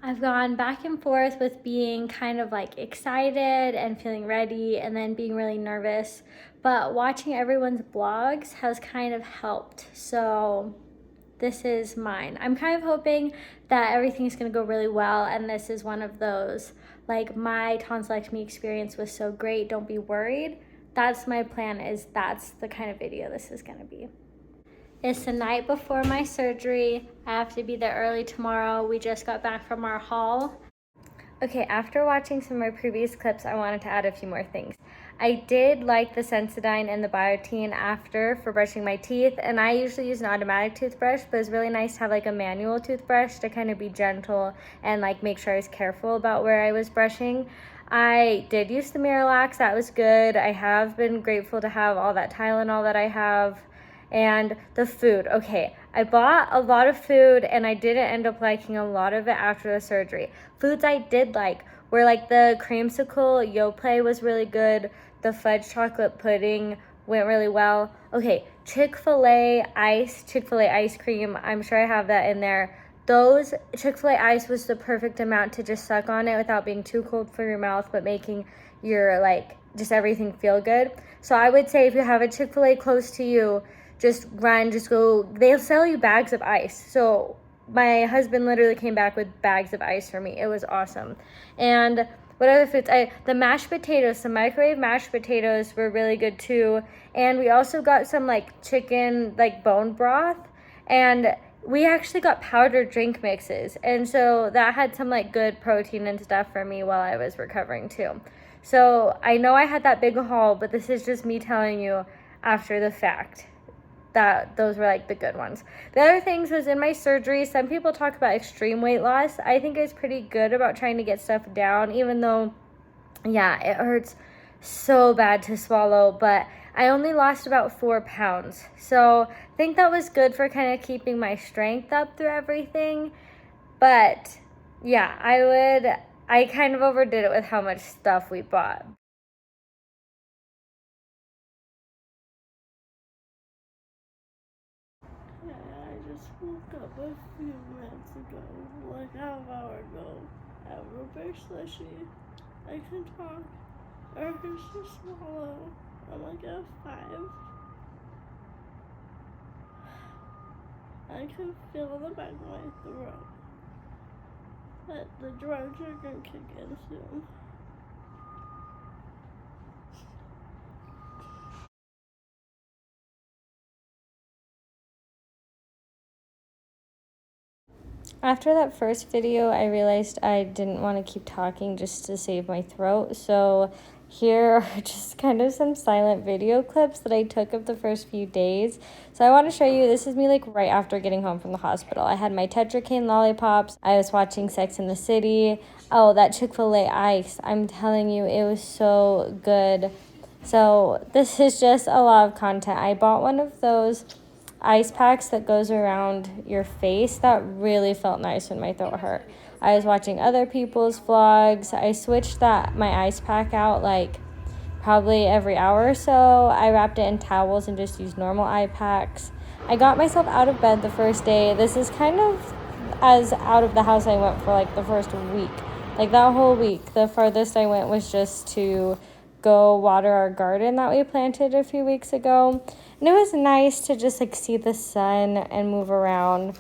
I've gone back and forth with being kind of like excited and feeling ready and then being really nervous, but watching everyone's blogs has kind of helped. So this is mine. I'm kind of hoping that everything's gonna go really well, and this is one of those, like, my tonsillectomy experience was so great, don't be worried. That's my plan, is that's the kind of video this is gonna be. It's the night before my surgery. I have to be there early tomorrow. We just got back from our haul. Okay, after watching some of my previous clips, I wanted to add a few more things. I did like the Sensodyne and the Biotin after for brushing my teeth, and I usually use an automatic toothbrush, but it's really nice to have like a manual toothbrush to kind of be gentle and like make sure I was careful about where I was brushing. I did use the Miralax, that was good. I have been grateful to have all that Tylenol that I have. And the food, okay, I bought a lot of food and I didn't end up liking a lot of it after the surgery. Foods I did like were like the creamsicle Yoplait was really good, the fudge chocolate pudding went really well. Okay, Chick-fil-A ice cream, I'm sure I have that in there. Those Chick-fil-A ice was the perfect amount to just suck on it without being too cold for your mouth, but making your like just everything feel good. So I would say if you have a Chick-fil-A close to you, just run, just go. They'll sell you bags of ice. So my husband literally came back with bags of ice for me. It was awesome. And what other foods? The mashed potatoes, the microwave mashed potatoes were really good too. And we also got some like chicken, like bone broth. And we actually got powdered drink mixes. And so that had some like good protein and stuff for me while I was recovering too. So I know I had that big haul, but this is just me telling you after the fact that those were like the good ones. The other things was in my surgery, some people talk about extreme weight loss. I think it's pretty good about trying to get stuff down, even though, yeah, it hurts so bad to swallow, but I only lost about 4 pounds. So I think that was good for kind of keeping my strength up through everything. But yeah, I kind of overdid it with how much stuff we bought. I just woke up a few minutes ago, like half an hour ago. I have a bear slushy. I can talk, or I can just swallow. I'm like a 5. I can feel the back of my throat, but the drugs are gonna kick in soon. After that first video, I realized I didn't want to keep talking just to save my throat. So here are just kind of some silent video clips that I took of the first few days. So I want to show you, this is me like right after getting home from the hospital. I had my tetracaine lollipops. I was watching Sex and the City. Oh, that Chick-fil-A ice. I'm telling you, it was so good. So this is just a lot of content. I bought one of those ice packs that goes around your face. That really felt nice when my throat hurt. I was watching other people's vlogs. I switched my ice pack out like probably every hour or so. I wrapped it in towels and just used normal eye packs. I got myself out of bed the first day. This is kind of as out of the house I went for like the first week. Like that whole week, the farthest I went was just to go water our garden that we planted a few weeks ago. And it was nice to just like see the sun and move around.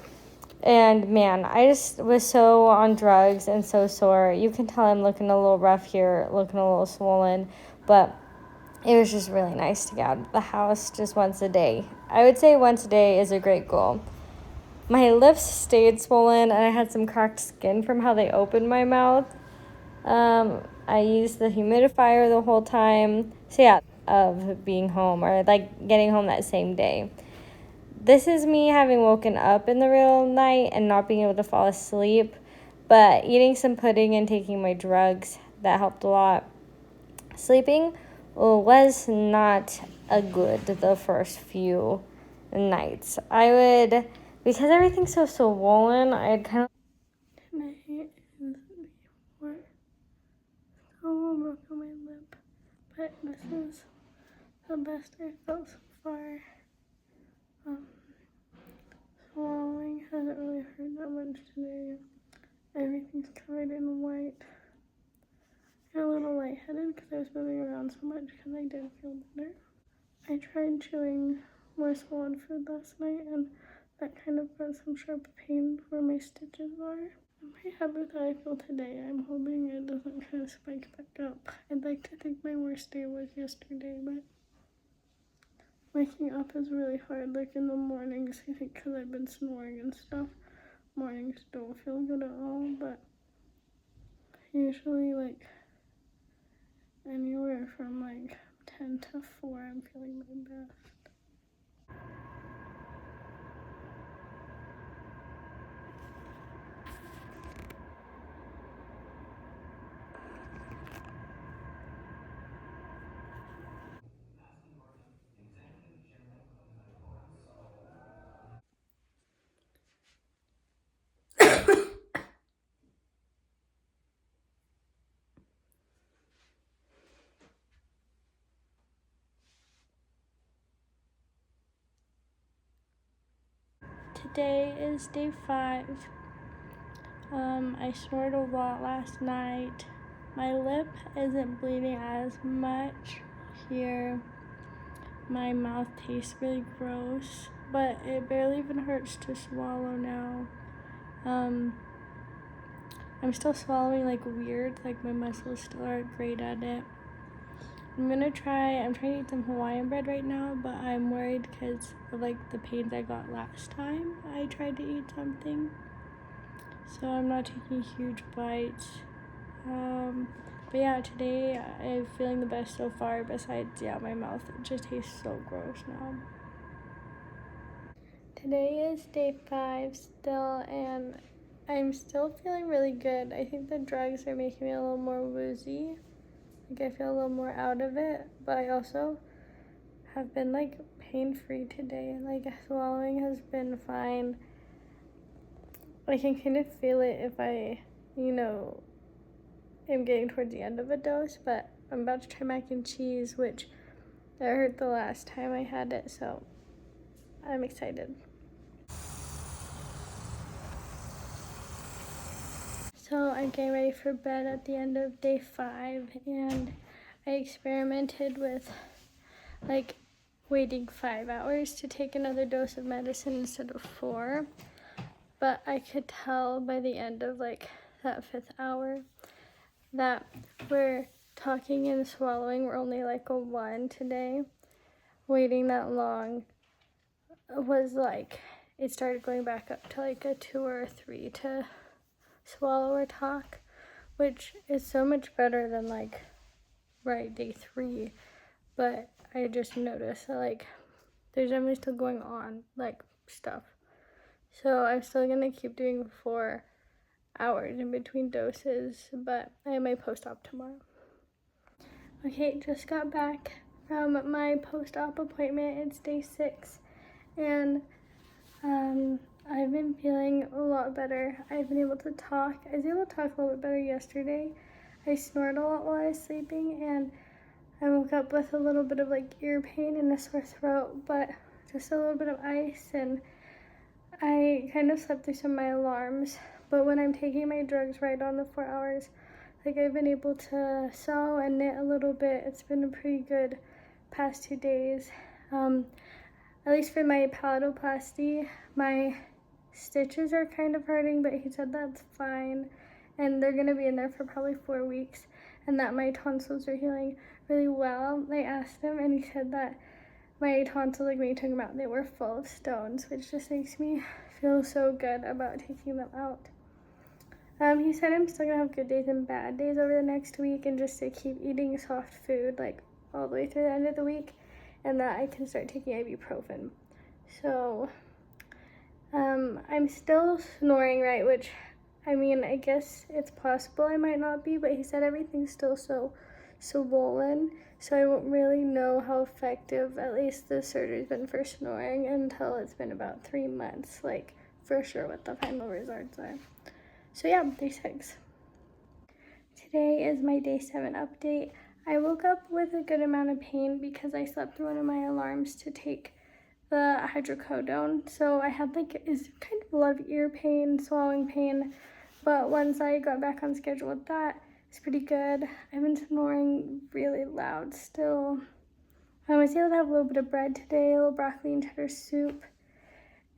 And man, I just was so on drugs and so sore. You can tell I'm looking a little rough here, looking a little swollen, but it was just really nice to get out of the house just once a day. I would say once a day is a great goal. My lips stayed swollen and I had some cracked skin from how they opened my mouth. I used the humidifier the whole time. So yeah, of being home or like getting home that same day. This is me having woken up in the real night and not being able to fall asleep, but eating some pudding and taking my drugs, that helped a lot. Sleeping was not a good the first few nights. Because everything's so swollen, I'd kind of Tonight is before someone broke on my lip, but this is the best I felt so far. Swallowing hasn't really hurt that much today. Everything's covered in white. I got a little lightheaded because I was moving around so much because I did feel better. I tried chewing more solid food last night and that kind of brought some sharp pain where my stitches are. I'm pretty happy with how I feel today. I'm hoping it doesn't kind of spike back up. I'd like to think my worst day was yesterday, but waking up is really hard, like in the mornings, I think because I've been snoring and stuff. Mornings don't feel good at all, but usually like anywhere from like 10 to 4, I'm feeling my best. Today is day 5. I snored a lot last night. My lip isn't bleeding as much here. My mouth tastes really gross, but it barely even hurts to swallow now. I'm still swallowing like weird, like my muscles still aren't great at it. I'm trying to eat some Hawaiian bread right now, but I'm worried because of like the pains I got last time I tried to eat something. So I'm not taking huge bites. But yeah, today I'm feeling the best so far, besides, my mouth just tastes so gross now. Today is day 5 still, and I'm still feeling really good. I think the drugs are making me a little more woozy. Like I feel a little more out of it, but I also have been like pain-free today. Like swallowing has been fine. I can kind of feel it if I, am getting towards the end of a dose, but I'm about to try mac and cheese, which that hurt the last time I had it, so I'm excited. So I'm getting ready for bed at the end of day 5, and I experimented with like waiting 5 hours to take another dose of medicine instead of 4, but I could tell by the end of like that 5th hour that we're talking and swallowing were only like a 1 today. Waiting that long was like, it started going back up to like a 2 or a 3 to swallow or talk, which is so much better than like day 3. But I just noticed that like there's definitely still going on like stuff. So I'm still gonna keep doing 4 hours in between doses, but I have my post-op tomorrow. Okay, just got back from my post-op appointment. It's day 6, and I've been feeling a lot better. I've been able to talk. I was able to talk a little bit better yesterday. I snored a lot while I was sleeping, and I woke up with a little bit of like ear pain and a sore throat, but just a little bit of ice, and I kind of slept through some of my alarms. But when I'm taking my drugs right on the 4 hours, like I've been able to sew and knit a little bit. It's been a pretty good past 2 days. At least for my palatoplasty, my stitches are kind of hurting, but he said that's fine. And they're gonna be in there for probably 4 weeks, and that my tonsils are healing really well. I asked him, and he said that my tonsils, like when he took them out, they were full of stones, which just makes me feel so good about taking them out. He said I'm still gonna have good days and bad days over the next week, and just to keep eating soft food like all the way through the end of the week, and that I can start taking ibuprofen. So I'm still snoring, right, which I mean, I guess it's possible I might not be, but he said everything's still so swollen, so I won't really know how effective at least the surgery's been for snoring until it's been about 3 months, like for sure what the final results are. So yeah, day 6. Today is my day 7 update. I woke up with a good amount of pain because I slept through one of my alarms to take the hydrocodone. So I had like kind of a lot of ear pain, swallowing pain, but once I got back on schedule with that, it's pretty good. I've been snoring really loud still. I was able to have a little bit of bread today, a little broccoli and cheddar soup.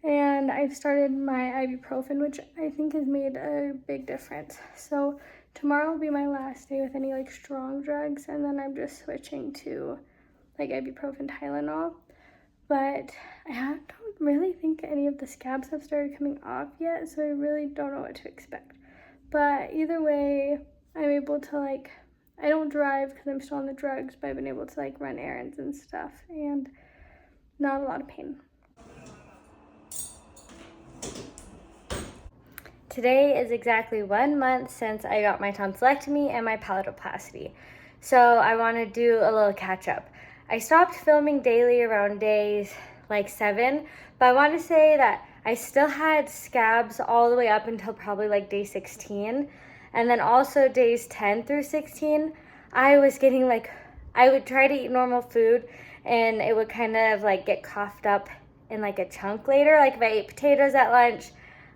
And I've started my ibuprofen, which I think has made a big difference. So tomorrow will be my last day with any like strong drugs, and then I'm just switching to like ibuprofen Tylenol. But I don't really think any of the scabs have started coming off yet, so I really don't know what to expect. But either way, I'm able to like, I don't drive because I'm still on the drugs, but I've been able to like run errands and stuff, and not a lot of pain. Today is exactly 1 month since I got my tonsillectomy and my palatoplasty. So I want to do a little catch up. I stopped filming daily around days like 7, but I want to say that I still had scabs all the way up until probably like day 16. And then also days 10 through 16, I was getting like, I would try to eat normal food and it would kind of like get coughed up in like a chunk later. Like if I ate potatoes at lunch,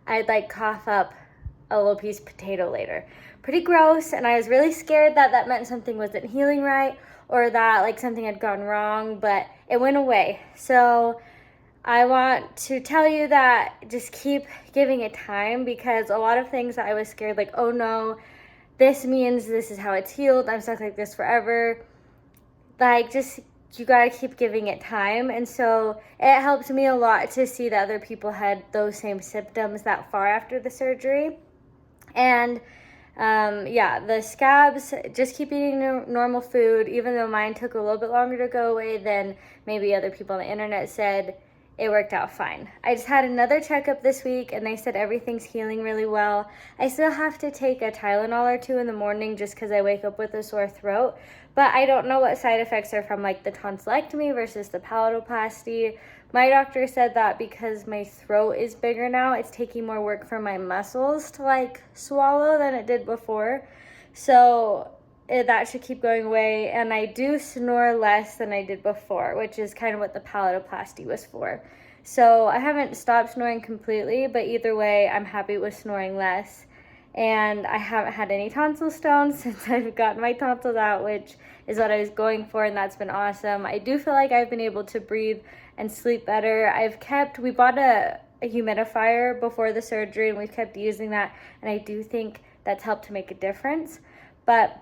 I'd like cough up a little piece of potato later. Pretty gross, and I was really scared that that meant something wasn't healing right or that like something had gone wrong, but it went away. So I want to tell you that just keep giving it time, because a lot of things that I was scared like, oh no, this means this is how it's healed, I'm stuck like this forever. Like just, you gotta keep giving it time. And so it helped me a lot to see that other people had those same symptoms that far after the surgery. And yeah, the scabs, just keep eating normal food, even though mine took a little bit longer to go away than maybe other people on the internet said. It worked out fine. I just had another checkup this week and they said everything's healing really well. I still have to take a Tylenol or 2 in the morning just because I wake up with a sore throat, but I don't know what side effects are from like the tonsillectomy versus the palatoplasty. My doctor said that because my throat is bigger now, it's taking more work for my muscles to like swallow than it did before. So that should keep going away, and I do snore less than I did before, which is kind of what the palatoplasty was for. So I haven't stopped snoring completely, but either way, I'm happy with snoring less. And I haven't had any tonsil stones since I've gotten my tonsils out, which is what I was going for, and that's been awesome. I do feel like I've been able to breathe and sleep better. We bought a humidifier before the surgery, and we've kept using that, and I do think that's helped to make a difference. But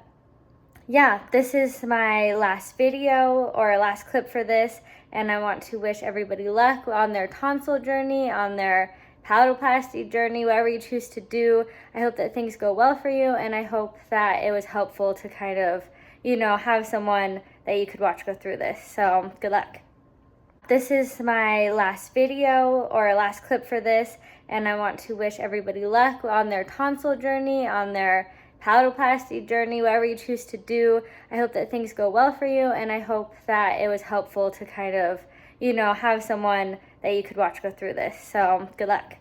yeah, this is my last video or last clip for this, and I want to wish everybody luck on their tonsil journey, on their palatoplasty journey, whatever you choose to do. I hope that things go well for you, and I hope that it was helpful to kind of, you know, have someone that you could watch go through this. So good luck. This is my last video or last clip for this, and I want to wish everybody luck on their tonsil journey, on their palatoplasty journey, whatever you choose to do. I hope that things go well for you, and I hope that it was helpful to kind of, you know, have someone that you could watch go through this. So good luck.